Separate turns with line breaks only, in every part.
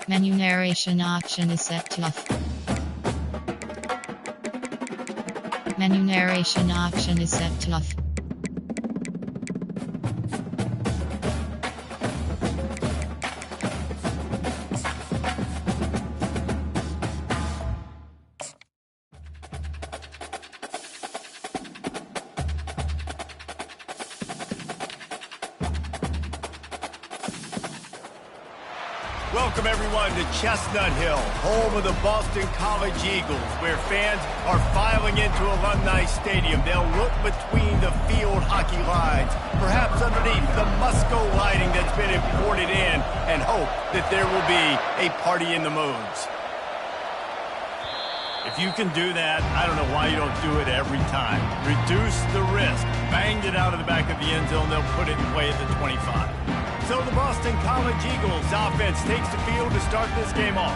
Menu narration option is set to off. Menu narration option is set to off.
Welcome, everyone, to Chestnut Hill, home of the Boston College Eagles, where fans are filing into Alumni Stadium. They'll look between the field hockey lines, perhaps underneath the Musco lighting that's been imported in, and hope that there will be a party in the moons. If you can do that, I don't know why you don't do it every time. Reduce the risk. Banged it out of the back of the end zone. They'll put it in play at the 25. So the Boston College Eagles offense takes the field to start this game off.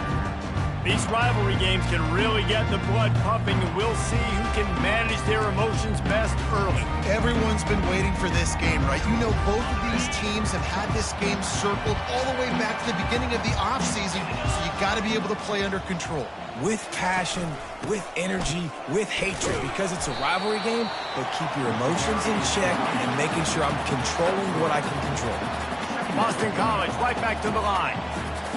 These rivalry games can really get the blood pumping, and we'll see who can manage their emotions best early.
Everyone's been waiting for this game, right? You know, both of these teams have had this game circled all the way back to the beginning of the offseason, so you got to be able to play under control.
With passion, with energy, with hatred, because it's a rivalry game, but keep your emotions in check and making sure I'm controlling what I can control.
Boston College right back to the line.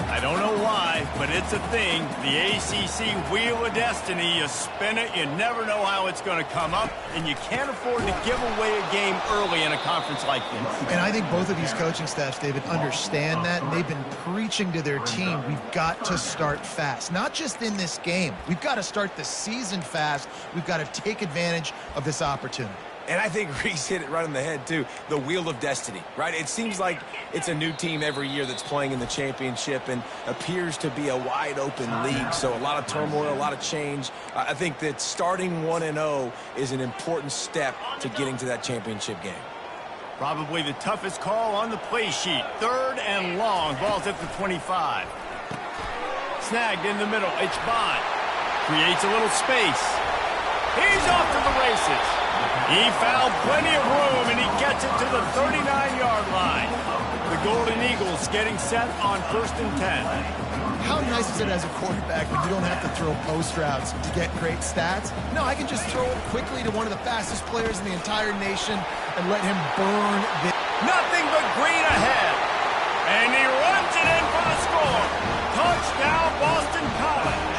I don't know why, but it's a thing. The ACC Wheel of Destiny, you spin it, you never know how it's going to come up, and you can't afford to give away a game early in a conference like this.
And I think both of these coaching staffs, David, understand that, and they've been preaching to their team, we've got to start fast. Not just in this game. We've got to start the season fast. We've got to take advantage of this opportunity.
And I think Reese hit it right on the head, too. The Wheel of Destiny, right? It seems like it's a new team every year that's playing in the championship and appears to be a wide-open league. So a lot of turmoil, a lot of change. I think that starting 1-0 is an important step to getting to that championship game.
Probably the toughest call on the play sheet. 3rd and long. Ball's at the 25. Snagged in the middle. It's Bond. Creates a little space. He's off to the races. He found plenty of room, and he gets it to the 39-yard line. The Golden Eagles getting set on 1st and 10.
How nice is it as a quarterback when you don't have to throw post routes to get great stats? No, I can just throw it quickly to one of the fastest players in the entire nation and let him burn the...
Nothing but green ahead. And he runs it in for the score. Touchdown, Boston College.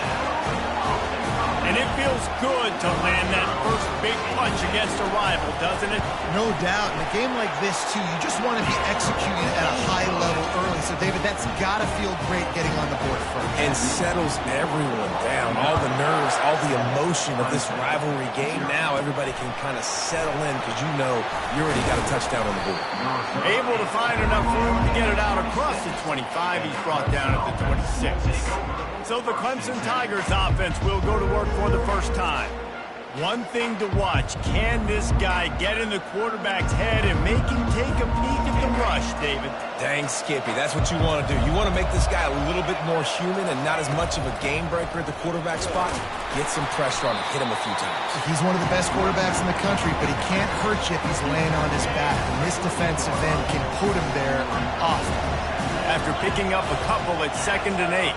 And it feels good to land that first big punch against a rival, doesn't it?
No doubt. In a game like this, too, you just want to be executing at a high level early. So, David, that's got to feel great getting on the board first.
And settles everyone down. All the nerves, all the emotion of this rivalry game. Now everybody can kind of settle in because you know you already got a touchdown on the board.
Able to find enough room to get it out across the 25. He's brought down at the 26. So the Clemson Tigers offense will go to work for the first time. One thing to watch, can this guy get in the quarterback's head and make him take a peek at the rush, David?
Dang, Skippy, that's what you want to do. You want to make this guy a little bit more human and not as much of a game breaker at the quarterback spot. Get some pressure on him, hit him a few times.
He's one of the best quarterbacks in the country, but he can't hurt you if he's laying on his back. And this defensive end can put him there often.
After picking up a couple at 2nd and 8.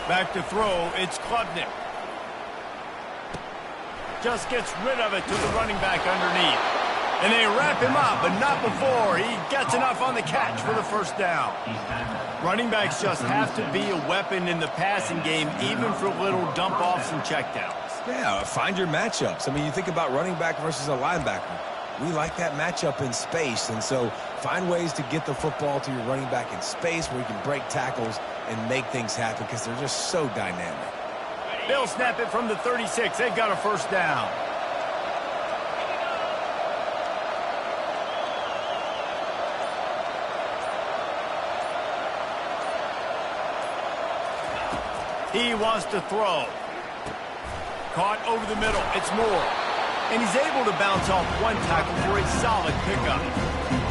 Back to throw, it's Klubnik. Just gets rid of it to the running back underneath. And they wrap him up, but not before he gets enough on the catch for the first down. Running backs just have to be a weapon in the passing game, even for little dump-offs and checkdowns.
Yeah, find your matchups. I mean, you think about running back versus a linebacker. We like that matchup in space, and so find ways to get the football to your running back in space where you can break tackles and make things happen because they're just so dynamic.
They'll snap it from the 36. They've got a first down. He wants to throw. Caught over the middle. It's Moore. And he's able to bounce off one tackle for a solid pickup.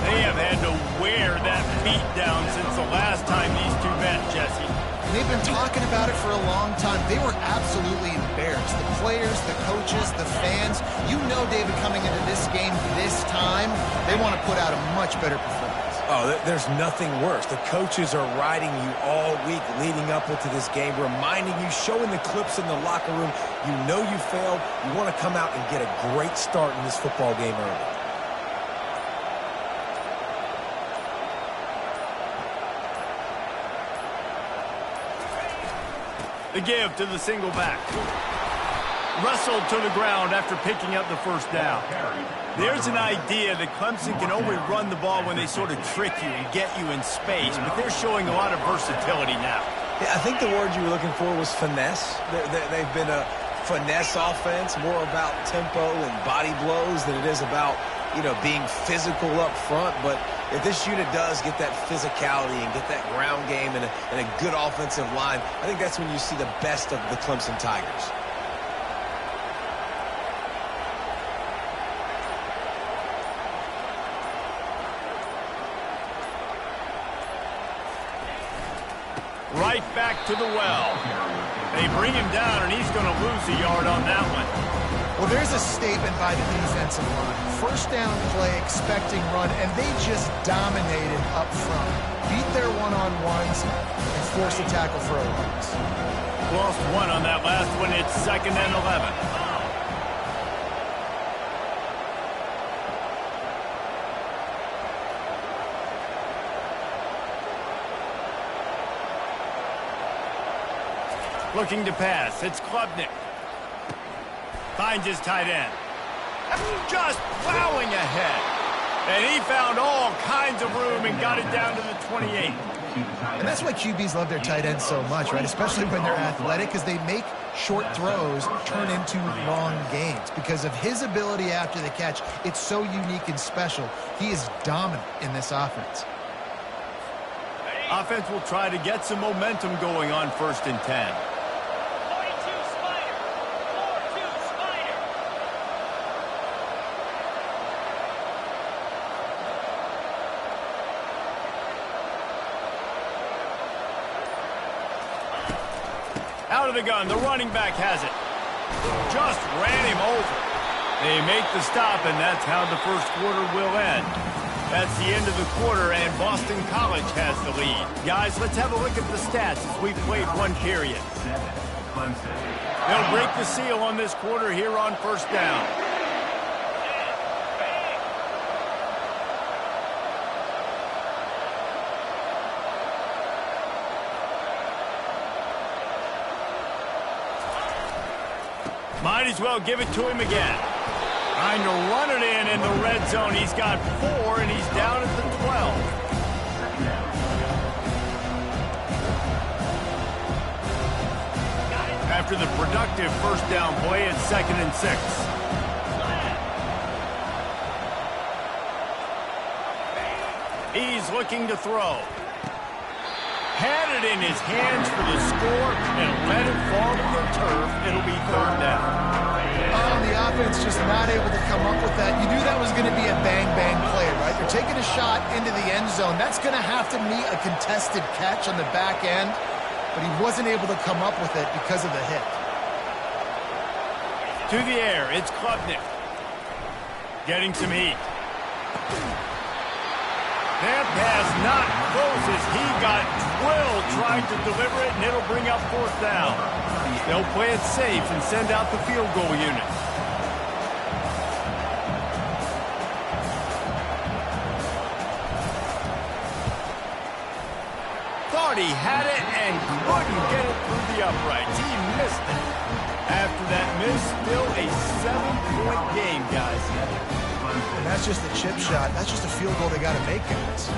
They have had to wear that beat down since the last time these two met, Jesse.
They've been talking about it for a long time. They were absolutely embarrassed. The players, the coaches, the fans. You know, David, coming into this game this time, they want to put out a much better performance.
Oh, there's nothing worse. The coaches are riding you all week leading up into this game, reminding you, showing the clips in the locker room. You know you failed. You want to come out and get a great start in this football game early.
The give to the single back. Wrestled to the ground after picking up the first down. There's an idea that Clemson can only run the ball when they sort of trick you and get you in space, but they're showing a lot of versatility now.
Yeah, I think the word you were looking for was finesse. They've been a finesse offense, more about tempo and body blows than it is about, being physical up front. But if this unit does get that physicality and get that ground game and a good offensive line, I think that's when you see the best of the Clemson Tigers.
Right back to the well. They bring him down, and he's going to lose a yard on that one.
Well, there's a statement by the defensive line. First down play, expecting run, and they just dominated up front. Beat their one-on-ones and forced a tackle for a loss.
Lost one on that last one. It's 2nd and 11. Looking to pass. It's Klubnik. Finds his tight end. Just plowing ahead. And he found all kinds of room and got it down to the 28.
And that's why QBs love their tight ends so much, right? Especially when they're athletic, because they make short throws turn into long gains. Because of his ability after the catch, it's so unique and special. He is dominant in this offense.
Offense will try to get some momentum going on 1st and 10. Out of the gun, the running back has it. Just ran him over. They make the stop, and that's how the first quarter will end. That's the end of the quarter, and Boston College has the lead. Guys, let's have a look at the stats as we've played one period. They'll break the seal on this quarter here on 1st down. Might as well give it to him again. Trying to run it in the red zone. He's got 4, and he's down at the 12. After the productive first down play, it's 2nd and 6. He's looking to throw. Had it in his hands for the score and let it fall to the turf. It'll be 3rd down.
Oh, the offense just not able to come up with that. You knew that was going to be a bang-bang play, right? They're taking a shot into the end zone. That's going to have to meet a contested catch on the back end, but he wasn't able to come up with it because of the hit.
To the air, it's Klubnik. Getting some heat. That pass not close as he got drilled trying to deliver it, and it'll bring up 4th down. They'll play it safe and send out the field goal unit. Thought he had it and couldn't get it through the uprights. He missed it. After that miss, still a 7-point game, guys.
And that's just a chip shot. That's just a field goal they got to make, guys.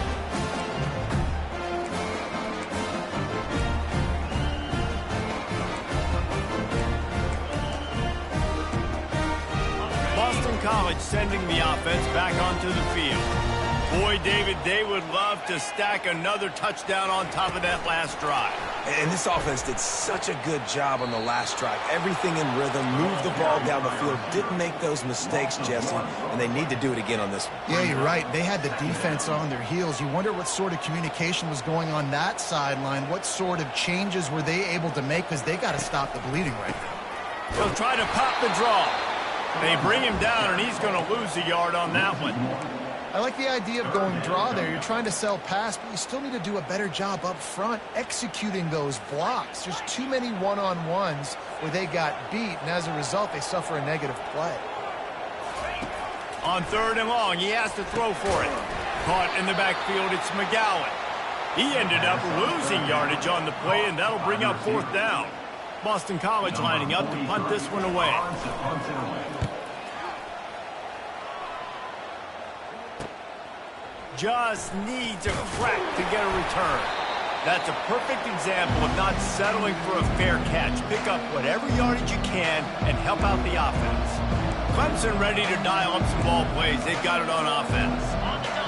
Boston College sending the offense back onto the field. Boy, David, they would love to stack another touchdown on top of that last drive.
And this offense did such a good job on the last drive. Everything in rhythm, moved the ball down the field, didn't make those mistakes, Jesse, and they need to do it again on this one.
Yeah, you're right. They had the defense on their heels. You wonder what sort of communication was going on that sideline. What sort of changes were they able to make, because they got to stop the bleeding right now.
He'll try to pop the draw. They bring him down, and he's going to lose a yard on that one.
I like the idea of going draw there. You're trying to sell pass, but you still need to do a better job up front executing those blocks. There's too many one-on-ones where they got beat, and as a result, they suffer a negative play.
On 3rd and long, he has to throw for it. Caught in the backfield, it's McGowan. He ended up losing yardage on the play, and that'll bring up 4th down. Boston College lining up to punt this one away. Just needs a crack to get a return. That's a perfect example of not settling for a fair catch. Pick up whatever yardage you can and help out the offense. Clemson ready to dial up some ball plays. They've got it on offense.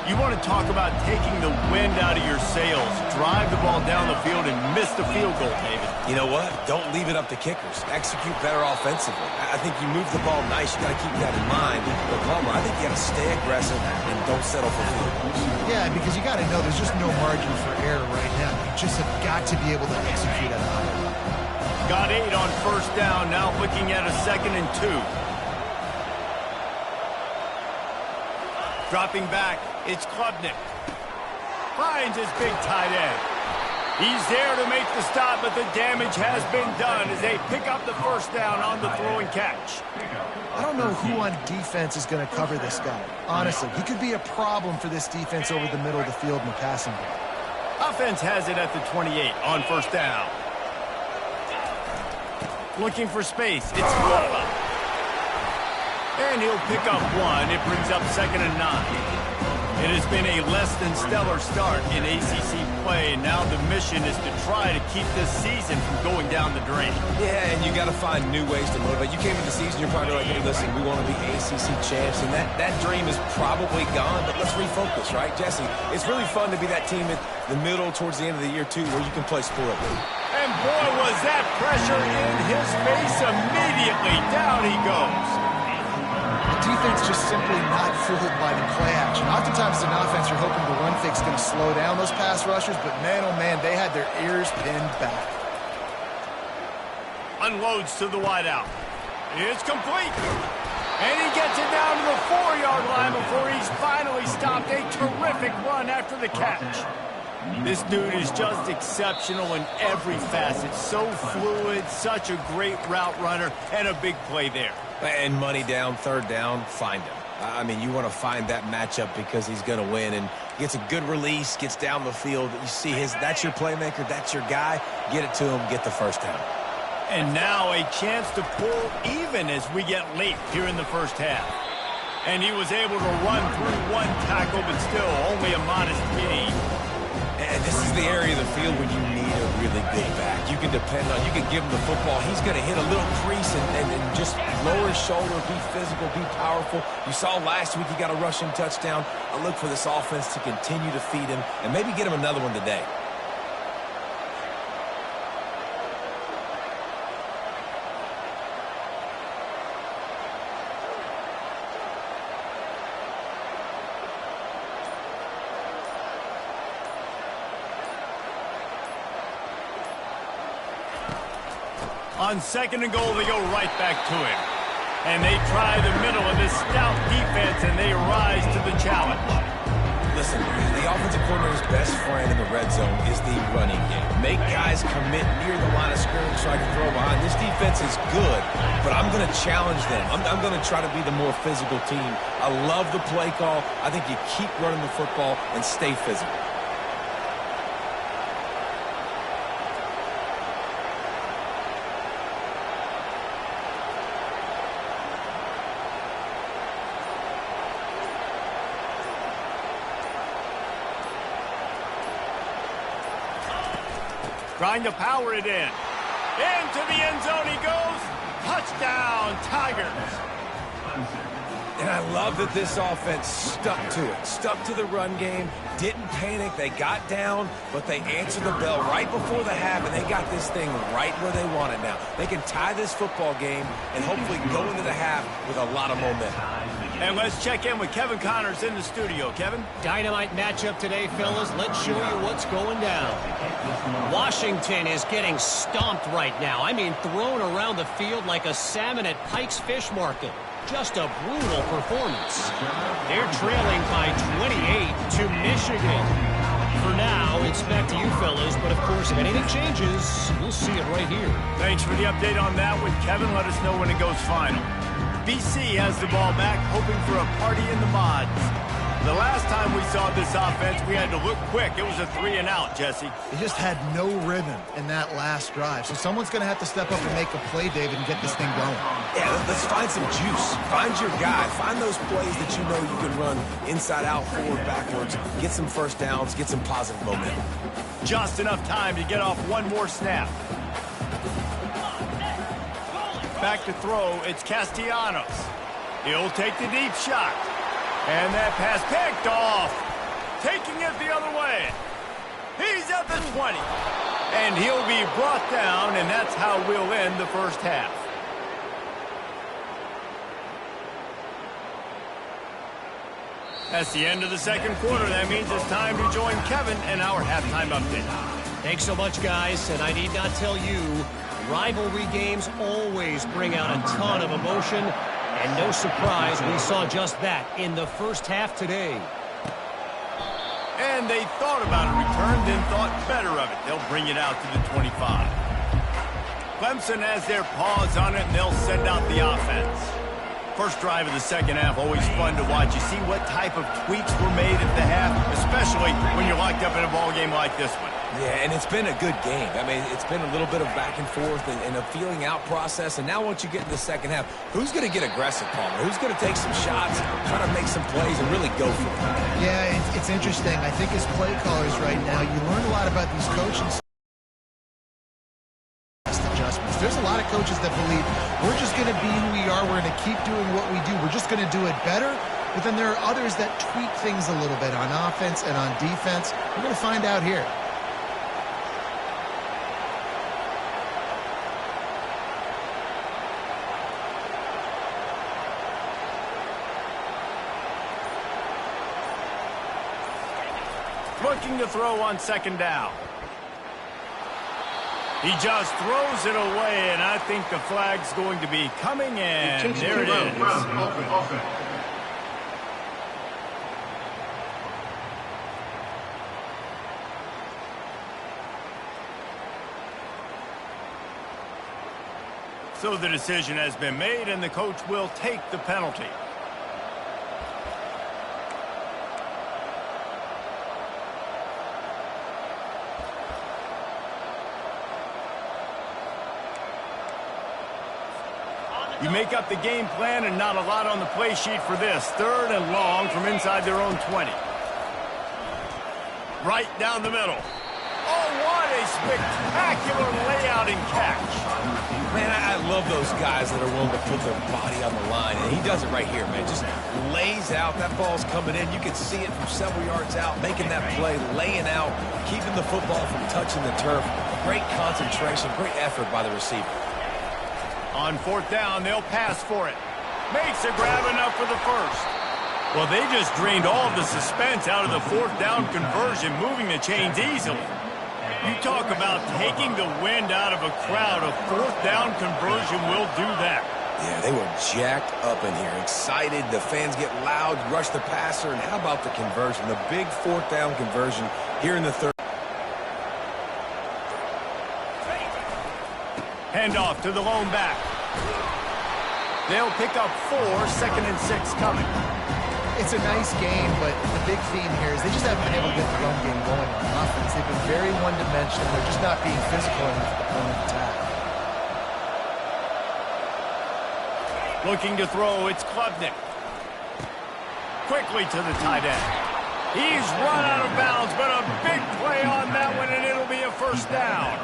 You want to talk about taking the wind out of your sails. Drive the ball down the field and miss the field goal, David.
You know what? Don't leave it up to kickers. Execute better offensively. I think you move the ball nice. You got to keep that in mind. But Palmer, I think you got to stay aggressive and don't settle for field goals.
Yeah, because you got to know there's just no margin for error right now. You just have got to be able to execute at a high level.
Got 8 on 1st down. Now looking at a 2nd and 2. Dropping back, it's Klubnik. Finds his big tight end. He's there to make the stop, but the damage has been done as they pick up the 1st down on the throw and catch.
I don't know who on defense is going to cover this guy. Honestly, he could be a problem for this defense over the middle of the field in the passing game.
Offense has it at the 28 on 1st down. Looking for space, it's Bola. And he'll pick up 1. It brings up 2nd and 9. It has been a less than stellar start in ACC play, and now the mission is to try to keep this season from going down the drain.
Yeah, and you got to find new ways to motivate. You came into the season, you're probably like, hey, listen, we want to be ACC champs, and that dream is probably gone, but let's refocus, right, Jesse? It's really fun to be that team at the middle towards the end of the year, too, where you can play sport.
And boy, was that pressure in his face immediately. Down he goes.
Defense just simply not fooled by the play action. Oftentimes as an offense, you're hoping the run fake's going to slow down those pass rushers, but man, oh man, they had their ears pinned back.
Unloads to the wideout. It's complete. And he gets it down to the 4-yard line before he's finally stopped. A terrific run after the catch. This dude is just exceptional in every facet. So fluid, such a great route runner, and a big play there.
And money down, 3rd down, find him. I mean, you want to find that matchup because he's going to win and gets a good release, gets down the field. You see that's your playmaker, that's your guy. Get it to him, get the 1st down.
And now a chance to pull even as we get late here in the 1st half. And he was able to run through 1 tackle, but still only a modest gain.
And this is the area of the field where you need a really good back. You can depend on, you can give him the football. He's going to hit a little crease and just lower his shoulder, be physical, be powerful. You saw last week he got a rushing touchdown. I look for this offense to continue to feed him and maybe get him another one today.
On 2nd and goal, they go right back to him. And they try the middle of this stout defense, and they rise to the challenge.
Listen, the offensive coordinator's best friend in the red zone is the running game. Make guys commit near the line of scrimmage so I can throw behind. This defense is good, but I'm going to challenge them. I'm going to try to be the more physical team. I love the play call. I think you keep running the football and stay physical.
Trying to power it in. Into the end zone he goes. Touchdown, Tigers.
And I love that this offense stuck to it, stuck to the run game, didn't panic. They got down, but they answered the bell right before the half, and they got this thing right where they want it now. They can tie this football game and hopefully go into the half with a lot of momentum.
And let's check in with Kevin Connors in the studio. Kevin?
Dynamite matchup today, fellas. Let's show you what's going down. Washington is getting stomped right now. I mean, thrown around the field like a salmon at Pike's Fish Market. Just a brutal performance. They're trailing by 28 to Michigan. For now, it's back to you fellas, but of course, if anything changes, we'll see it right here.
Thanks for the update on that with Kevin. Let us know when it goes final. BC has the ball back, hoping for a party in the mods. The last time we saw this offense, we had to look quick. It was a 3-and-out, Jesse.
They just had no rhythm in that last drive. So someone's going to have to step up and make a play, David, and get this thing going.
Yeah, let's find some juice. Find your guy. Find those plays that you know you can run inside out, forward, backwards. Get some first downs. Get some positive momentum.
Just enough time to get off one more snap. Back to throw, it's Castellanos. He'll take the deep shot. And that pass picked off. Taking it the other way. He's at the 20. And he'll be brought down, and that's how we'll end the first half. That's the end of the second quarter. That means it's time to join Kevin and our halftime update.
Thanks so much, guys, and I need not tell you, rivalry games always bring out a ton of emotion. And no surprise, we saw just that in the first half today.
And they thought about a return, then thought better of it. They'll bring it out to the 25. Clemson has their paws on it, and they'll send out the offense. First drive of the second half, always fun to watch. You see what type of tweaks were made at the half, especially when you're locked up in a ball game like this one.
Yeah, and it's been a good game. I mean, it's been a little bit of back and forth and a feeling out process. And now once you get in the second half, who's going to get aggressive, Palmer? Who's going to take some shots, try to make some plays, and really go for it?
Yeah, it's interesting. I think as play callers right now, you learn a lot about these coaching adjustments. There's a lot of coaches that believe we're just going to be who we are. We're going to keep doing what we do. We're just going to do it better. But then there are others that tweak things a little bit on offense and on defense. We're going to find out here.
Looking to throw on second down. He just throws it away, and I think the flag's going to be coming in. There it is. So the decision has been made, and the coach will take the penalty. You make up the game plan and not a lot on the play sheet for this. Third and long from inside their own 20. Right down the middle. Oh, what a spectacular layout and catch.
Man, I love those guys that are willing to put their body on the line. And he does it right here, man. Just lays out. That ball's coming in. You can see it from several yards out, making that play, laying out, keeping the football from touching the turf. Great concentration, great effort by the receiver.
On fourth down, they'll pass for it. Makes a grab enough for the first. Well, they just drained all of the suspense out of the fourth down conversion, moving the chains easily. You talk about taking the wind out of a crowd. A fourth down conversion will do that.
Yeah, they were jacked up in here, excited. The fans get loud, rush the passer, and how about the conversion? The big fourth down conversion here in the third.
Handoff to the lone back. They'll pick up 4, 2nd and 6 coming.
It's a nice game, but the big theme here is they just haven't been able to get the run game going on offense. They've been very one-dimensional. They're just not being physical enough to point attack.
Looking to throw, it's Klubnik. Quickly to the tight end. He's run out of bounds, but a big play on that one, and it'll be a first down.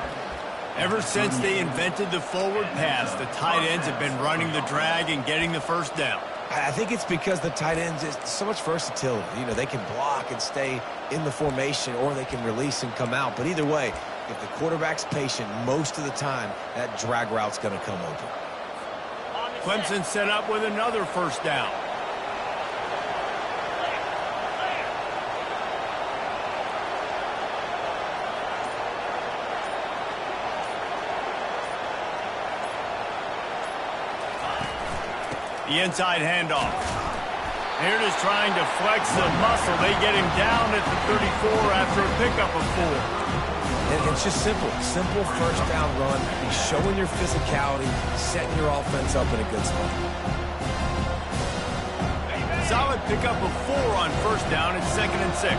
Ever since they invented the forward pass, the tight ends have been running the drag and getting the first down.
I think it's because the tight ends is so much versatility. You know, they can block and stay in the formation, or they can release and come out. But either way, if the quarterback's patient most of the time, that drag route's going to come open.
Clemson set up with another first down. The inside handoff. Here it is, trying to flex the muscle. They get him down at the 34 after a pickup of 4.
And it's just simple. Simple first down run. You're showing your physicality, setting your offense up in a good spot.
Solid pickup of 4 on first down. It's 2nd and 6.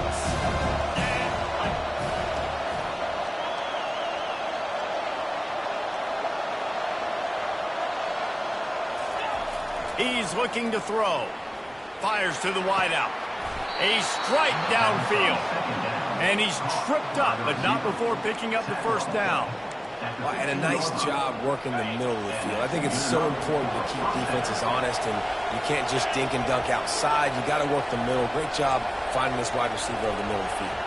He's looking to throw. Fires to the wideout. A strike downfield. And he's tripped up, but not before picking up the first down.
Well, and a nice job working the middle of the field. I think it's so important to keep defenses honest, and you can't just dink and dunk outside. You got to work the middle. Great job finding this wide receiver over the middle of the field.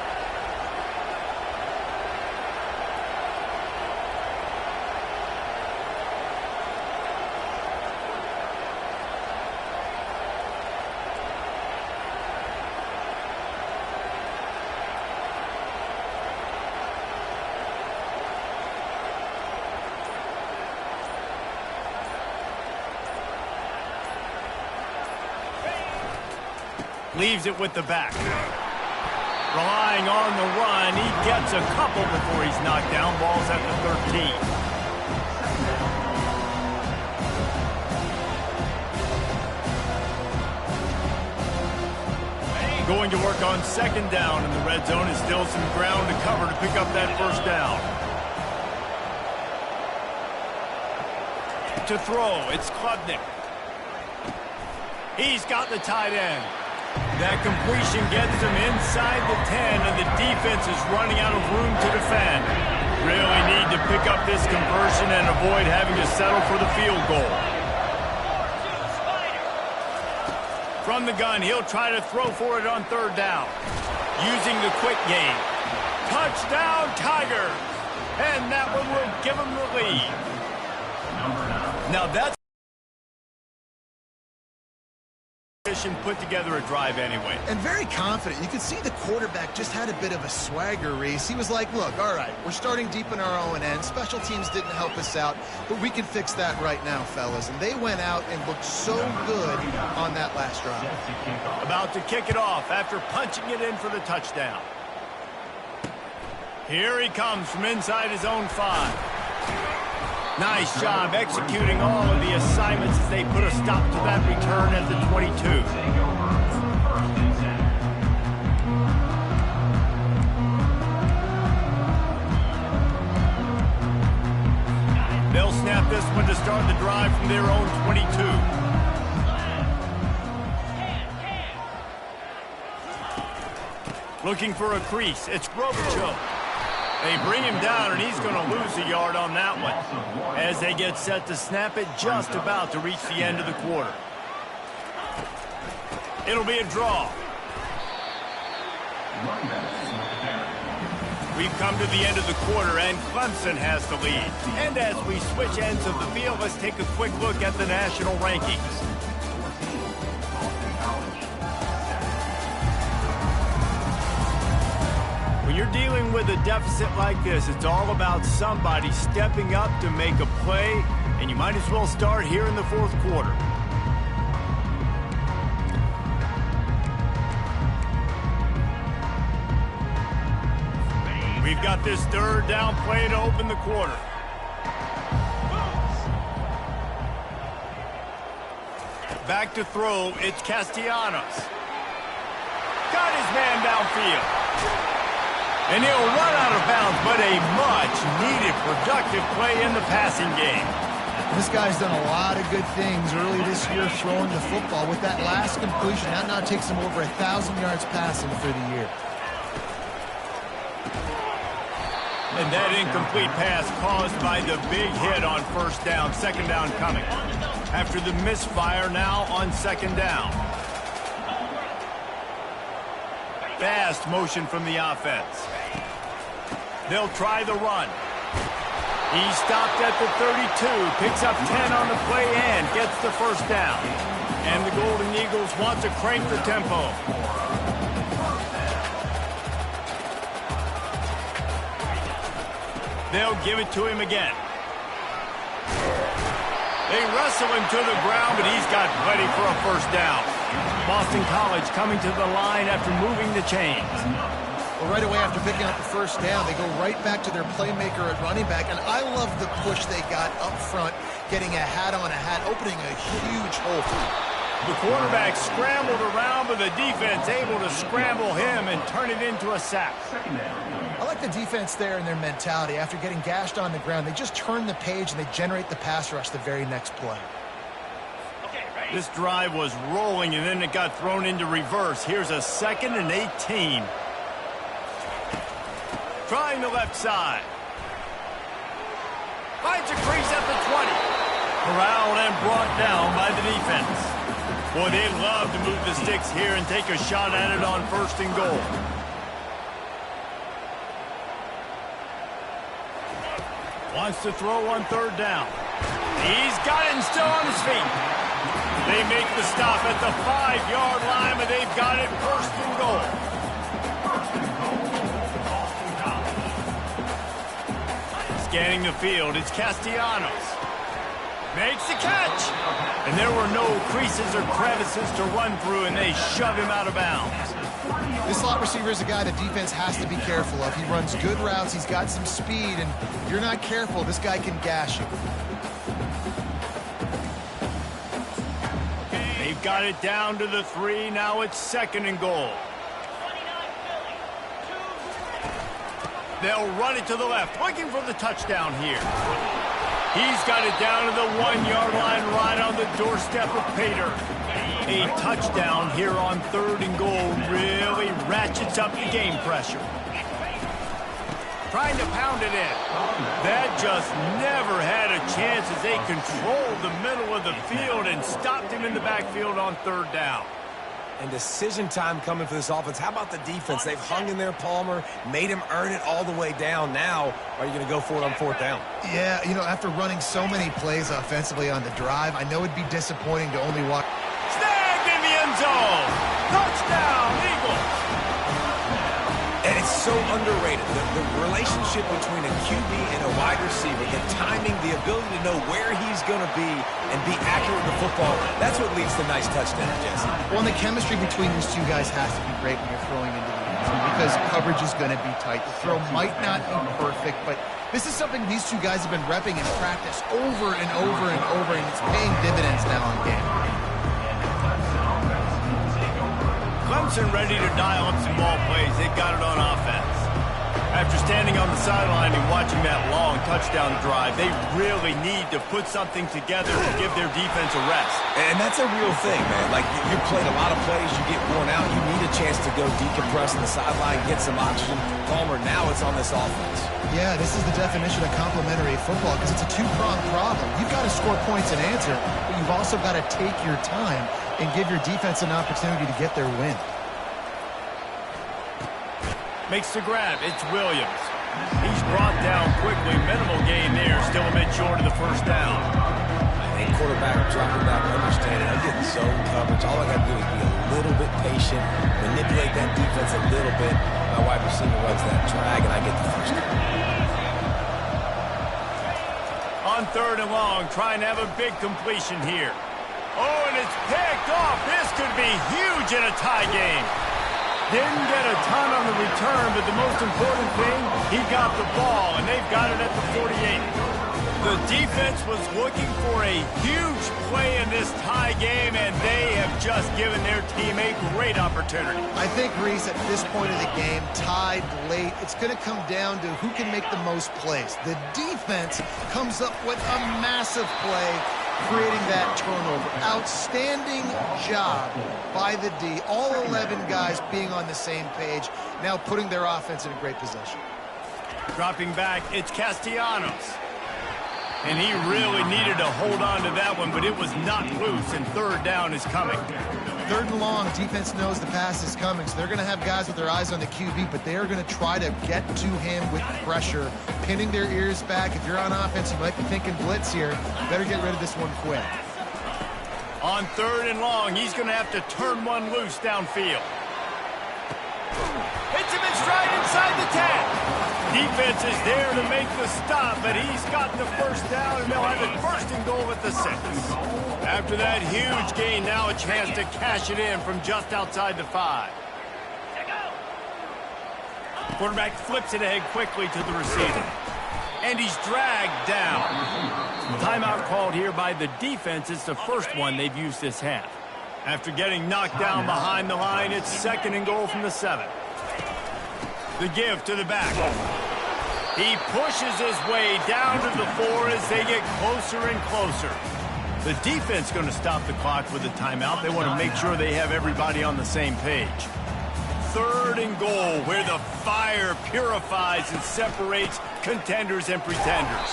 Leaves it with the back. Relying on the run. He gets a couple before he's knocked down. Ball's at the 13. Going to work on 2nd down in the red zone. Is still some ground to cover to pick up that first down. To throw, it's Klubnik. He's got the tight end. That completion gets him inside the 10, and the defense is running out of room to defend. Really need to pick up this conversion and avoid having to settle for the field goal. From the gun, he'll try to throw for it on 3rd down. Using the quick game. Touchdown, Tigers! And that one will give them the lead. Now that's put together a drive anyway.
And very confident. You could see the quarterback just had a bit of a swagger, Reese. He was like, look, all right, we're starting deep in our own end. Special teams didn't help us out, but we can fix that right now, fellas. And they went out and looked so good on that last drive.
About to kick it off after punching it in for the touchdown. Here he comes from inside his own 5. Nice job executing all of the assignments as they put a stop to that return at the 22. They'll snap this one to start the drive from their own 22. Looking for a crease. It's Robichaux. They bring him down, and he's going to lose a yard on that one as they get set to snap it just about to reach the end of the quarter. It'll be a draw. We've come to the end of the quarter, and Clemson has the lead. And as we switch ends of the field, let's take a quick look at the national rankings. When you're dealing with a deficit like this, it's all about somebody stepping up to make a play, and you might as well start here in the 4th quarter. We've got this 3rd down play to open the quarter. Back to throw, it's Castellanos. Got his man downfield. And he'll run out of bounds, but a much-needed productive play in the passing game.
This guy's done a lot of good things early this year throwing the football. With that last completion, that now takes him over 1,000 yards passing for the year.
And that incomplete pass caused by the big hit on first down. 2nd down coming. After the misfire, now on second down. Fast motion from the offense. They'll try the run. He stopped at the 32, picks up 10 on the play and gets the first down. And the Golden Eagles want to crank the tempo. They'll give it to him again. They wrestle him to the ground, but he's got plenty for a first down. Boston College coming to the line after moving the chains.
Well, right away after picking up the first down, they go right back to their playmaker at running back, and I love the push they got up front, getting a hat on a hat, opening a huge hole for them.
The quarterback scrambled around, but the defense able to scramble him and turn it into a sack.
I like the defense there and their mentality. After getting gashed on the ground, they just turn the page and they generate the pass rush the very next play.
This drive was rolling, and then it got thrown into reverse. Here's a 2nd and 18. Trying the left side. Finds a crease at the 20. Corralled and brought down by the defense. Boy, they love to move the sticks here and take a shot at it on 1st and goal. Wants to throw on 3rd down. He's got it and still on his feet. They make the stop at the 5-yard line, but they've got it 1st and goal. Scanning the field, it's Castellanos. Makes the catch. And there were no creases or crevices to run through, and they shove him out of bounds.
This slot receiver is a guy the defense has to be careful of. He runs good routes, he's got some speed, and if you're not careful, this guy can gash you.
They've got it down to the 3. Now it's 2nd and goal. They'll run it to the left, looking for the touchdown here. He's got it down to the 1-yard line, right on the doorstep of Pater. A touchdown here on 3rd and goal really ratchets up the game pressure. Trying to pound it in. That just never had a chance as they controlled the middle of the field and stopped him in the backfield on 3rd down.
And decision time coming for this offense. How about the defense? They've hung in there, Palmer, made him earn it all the way down. Now, are you going to go for it on 4th down?
Yeah, you know, after running so many plays offensively on the drive, I know it'd be disappointing to only watch.
Snagged in the end zone. Touchdown, Eagles.
And it's so underrated. The relationship between a QB and a wide receiver, the timing, the ability to know where he's going to be and be accurate with the football, that's what leads to nice touchdowns, Jesse.
Well, and the chemistry between these two guys has to be great when you're throwing into the end zone because coverage is going to be tight. The throw might not be perfect, but this is something these two guys have been repping in practice over and over and over, and it's paying dividends now on game.
Clemson ready to dial up some ball plays. They've got it on offense. After standing on the sideline and watching that long touchdown drive, they really need to put something together to give their defense a rest.
And that's a real thing, man. Like, you played a lot of plays, you get worn out, you need a chance to go decompress on the sideline, get some oxygen. Palmer, now it's on this offense.
Yeah, this is the definition of complementary football because it's a two-pronged problem. You've got to score points and answer, but you've also got to take your time and give your defense an opportunity to get their win.
Makes the grab. It's Williams. He's brought down quickly. Minimal gain there. Still a bit short of the 1st down.
I think quarterback dropping back, understanding. I'm getting zone coverage. All I got to do is be a little bit patient, manipulate that defense a little bit. My wide receiver runs that drag, and I get the first down.
On 3rd and long, trying to have a big completion here. Oh, and it's picked off. This could be huge in a tie game. Didn't get a ton on the return, but the most important thing, he got the ball, and they've got it at the 48. The defense was looking for a huge play in this tie game, and they have just given their team a great opportunity.
I think, Reese, at this point of the game, tied late, it's going to come down to who can make the most plays. The defense comes up with a massive play, creating that turnover. Outstanding job by the D. All 11 guys being on the same page, now putting their offense in a great position.
Dropping back, it's Castellanos. And he really needed to hold on to that one, but it was not loose, and third down is coming.
Third and long, defense knows the pass is coming, so they're going to have guys with their eyes on the QB, but they are going to try to get to him with pressure, pinning their ears back. If you're on offense, you might be thinking blitz here. Better get rid of this one quick.
On third and long, he's going to have to turn one loose downfield. Hits him in stride inside the 10. Defense is there to make the stop, but he's got the first down, and they'll have it first and goal at the 6. After that huge gain, now a chance to cash it in from just outside the 5. Quarterback flips it ahead quickly to the receiver. And he's dragged down. Timeout called here by the defense. It's the first one they've used this half. After getting knocked down behind the line, it's second and goal from the 7. The give to the back. He pushes his way down to the 4 as they get closer and closer. The defense going to stop the clock with a timeout. They want to make sure they have everybody on the same page. Third and goal, where the fire purifies and separates contenders and pretenders.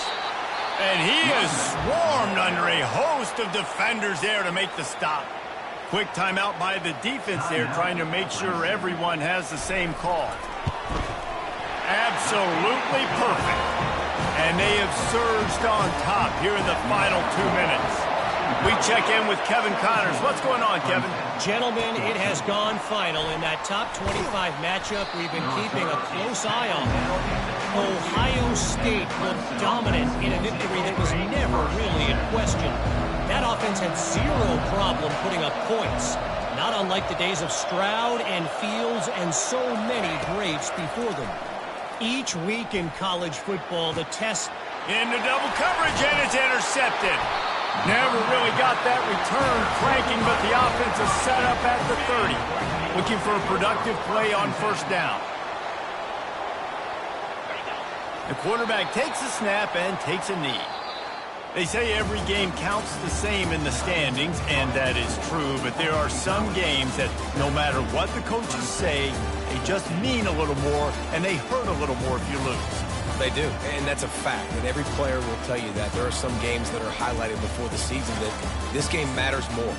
And he is swarmed under a host of defenders there to make the stop. Quick timeout by the defense there, trying to make sure everyone has the same call. Absolutely perfect. And they have surged on top here in the final 2 minutes. We check in with Kevin Connors. What's going on, Kevin?
Gentlemen, it has gone final in that top 25 matchup. We've been keeping a close eye on it. Ohio State looked dominant in a victory that was never really in question. That offense had zero problem putting up points, not unlike the days of Stroud and Fields and so many greats before them. Each week in college football, the test
into double coverage, and it's intercepted. Never really got that return cranking, but the offense is set up at the 30. Looking for a productive play on first down. The quarterback takes a snap and takes a knee. They say every game counts the same in the standings, and that is true, but there are some games that no matter what the coaches say, they just mean a little more, and they hurt a little more if you lose.
They do, and that's a fact, and every player will tell you that. There are some games that are highlighted before the season that this game matters more.